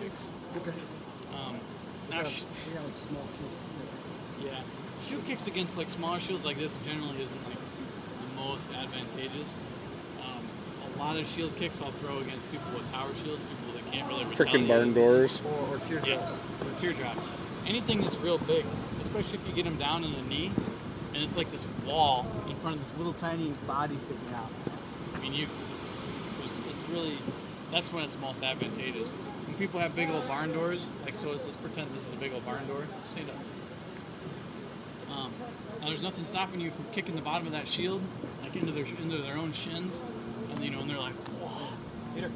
kicks. Okay. Now, we have small shields. yeah, shield kicks against like smaller shields like this generally isn't like the most advantageous. A lot of shield kicks I'll throw against people with tower shields, people that can't really retaliate. Freaking barn doors. Or teardrops. Yeah, or teardrops. Anything that's real big, especially if you get them down in the knee, and it's like this wall in front of this little tiny body sticking out. I mean, it's really, that's when it's most advantageous. When people have big old barn doors, like so, let's pretend this is a big old barn door. Stand up. Now there's nothing stopping you from kicking the bottom of that shield, like into their own shins, and you know, and they're like, whoa. Hit her.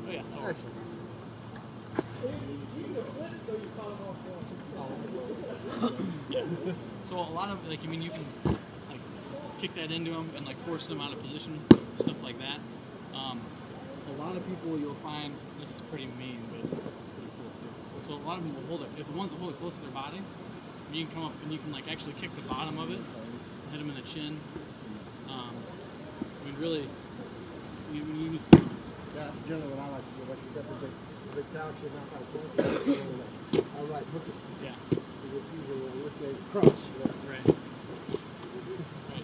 Oh yeah. Oh. Excellent. Yeah. So a lot of like, I mean, you can like kick that into them and like force them out of position, stuff like that. A lot of people you'll find, this is pretty mean, but pretty cool too. So a lot of them will hold it. If the ones that hold it close to their body, you can come up and you can like actually kick the bottom of it, hit them in the chin. I mean, really, you Yeah, that's generally what I like to do. Like you got the big tower shit, not like that. I like hook it. Yeah. Usually, let's say cross. Right. Right.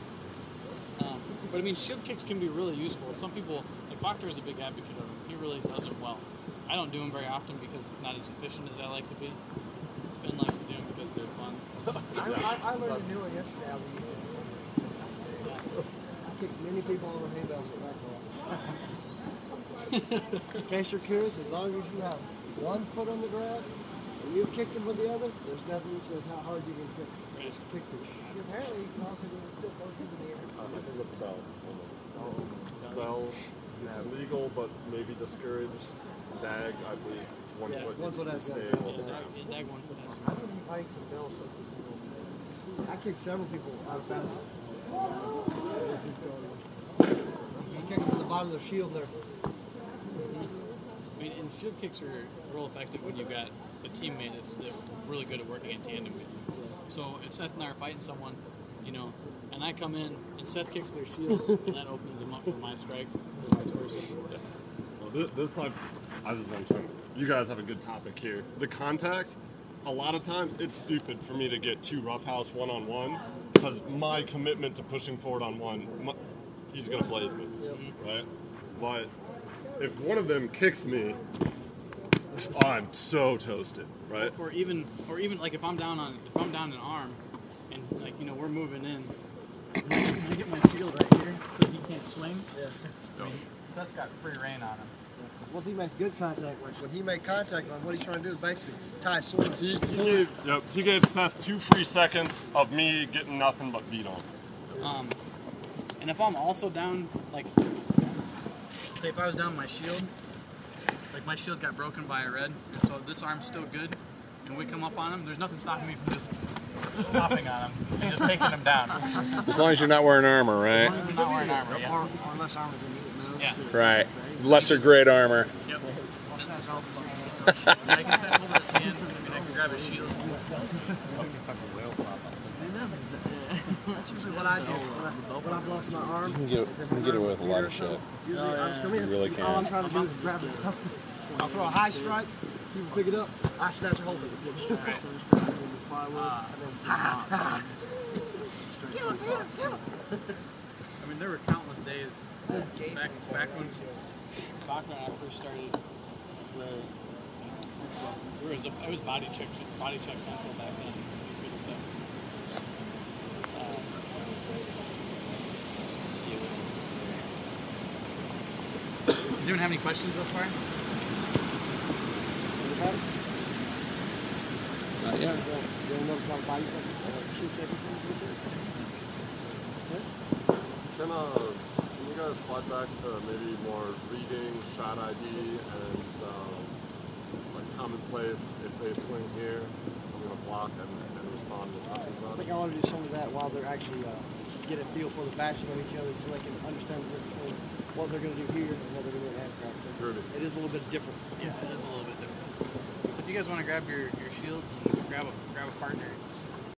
But I mean, shield kicks can be really useful. Some people, like Proctor is a big advocate of them. He really does it well. I don't do them very often because it's not as efficient as I like to be. Spynn likes to do them because they're fun. I learned a new one yesterday. I'll be using it. I kicked many people on the handbells with that ball. In case you're curious, as long as you have one foot on the ground and you kick them with the other, there's nothing that says how hard you can kick. Just kick the shit. Apparently, you can also do it still both into the air. I think it's Bel. Bel is legal, but maybe discouraged. Dag, I believe, one foot one needs foot to has stay. Dag one foot has I don't even like some Bel stuff. I kicked several people out of bounds. You kick them to the bottom of their shield there. I mean, and shield kicks are real effective when you've got a teammate that's really good at working in tandem with you. So if Seth and I are fighting someone, you know, and I come in and Seth kicks their shield, and that opens them up for my strike, or vice versa. Yeah. Well, this I just want to. You guys have a good topic here. The contact. A lot of times, it's stupid for me to get too roughhouse one-on-one because my commitment to pushing forward on one, he's gonna blaze me, right? But if one of them kicks me, I'm so toasted, right? Or even like if I'm down an arm, and like you know we're moving in, I get my shield right here so he can't swing. Yeah. I mean, Seth's got free reign on him. Once he makes good contact, like when he made contact on what he's trying to do is basically tie a sword. He gave Seth 2 free seconds of me getting nothing but beat on. And if I'm also down, like, say if I was down my shield, like my shield got broken by a red, and so this arm's still good, and we come up on him, there's nothing stopping me from just stopping on him and just taking him down. As long as you're not wearing armor, right? As long as you're not wearing armor, yeah. Or less armor than you. Yeah. Right. Lesser grade armor. Yep. I can set hold of his hand, and I can grab his shield. That's usually what I do. When I've lost my arm. You can get away with a lot of shit. Usually I just come in. You really can. All I'm trying to do is grab it. I'll throw a high strike, people pick it up, I snatch a hold of it. I mean, there were countless days back when I first started where it was body check central back then. It was good stuff. Let's see what else is there. Does anyone have any questions thus far? Not yet. Can you guys slide back to maybe more reading, shot ID, and like commonplace, if they swing here, I'm going to block and respond to such and such? I think I want to do some of that while they're actually get a feel for the bashing of each other so they can understand what they're going to do here and what they're going to do in handcraft. It is a little bit different. Yeah, it is a little bit different. So if you guys want to grab your shields and grab a partner,